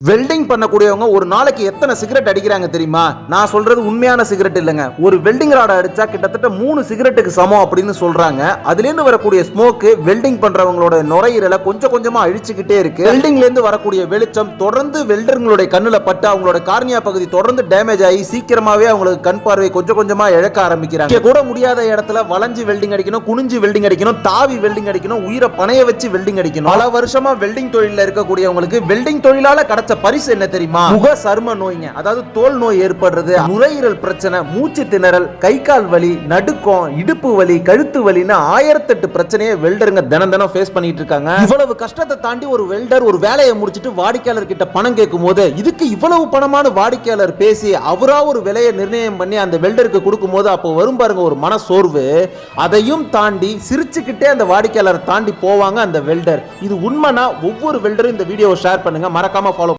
Welding பண்ணக்கூடியவங்க ஒரு நாளைக்கு எத்தனை சிகரெட் அடிக்கிறாங்க தெரியுமா? நான் சொல்றது உண்மையான சிகரெட் இல்லைங்க. ஒரு வெல்டிங் ராட் அடிச்சா கிட்டத்தட்ட 3 சிகரெட்டுக்கு சமம் அப்படின்னு சொல்றாங்க. அதுல இருந்து வரக்கூடிய ஸ்மோக் வெல்டிங் பண்றவங்களோட நுரையீரலை கொஞ்சம் கொஞ்சமா அழிச்சுக்கிட்டே இருக்கு. வெல்டிங்ல இருந்து வரக்கூடிய வெளிச்சம் தொடர்ந்து வெல்டர்களுடைய கண்ணுல பட்டு அவங்களோட கார்னியா பகுதி தொடர்ந்து டேமேஜ் ஆகி சீக்கிரமாவே அவங்களுக்கு கண் பார்வை கொஞ்சம் கொஞ்சமா இழக்க ஆரம்பிக்கிறாங்க. கூட முடியாத இடத்துல வளைஞ்சு வெல்டிங் அடிக்கணும், குனிஞ்சு வெல்டிங் அடிக்கணும், தாவி வெல்டிங் அடிக்கணும், உயிரை பணைய வச்சு வெல்டிங் அடிக்கணும். பல வருஷமா வெல்டிங் தொழில இருக்கக்கூடியவங்களுக்கு வெல்டிங் தொழிலால கிடைச்ச பரிசு என்ன தெரியுமா? முக சரும நோய்ங்க. அதாவது தோல் நோய் ஏற்படுறது, நுரையீரல் பிரச்சனை, மூச்சு திணறல், கை கால் வலி, நடுக்கம், இடுப்பு வலி, கழுத்து வலின்னு 1008 பிரச்சனையை வெல்டருங்க தினம் ஃபேஸ் பண்ணிட்டு இருக்காங்க. இவ்வளவு கஷ்டத்தை தாண்டி ஒரு வெல்டர் ஒரு வேலையை முடிச்சிட்டு வாடிக்கையாளர் கிட்ட பணம் கேட்கும் போது இதுக்கு இவ்வளவு பணமான வாடிக்கையாளர் பேசி அவரா ஒரு விலையை நிர்ணயம் பண்ணி அந்த வெல்டருக்கு கொடுக்கும் போது அப்போ வரும் பாருங்க ஒரு மன சோர்வு. அதையும் தாண்டி சிரிச்சுக்கிட்டே அந்த வாடிக்கையாளரை தாண்டி போவாங்க அந்த வெல்டர். இது உண்மைனா ஒவ்வொரு வெல்டரும் இந்த வீடியோவை ஷேர் பண்ணுங்க, மறக்காம ஃபாலோ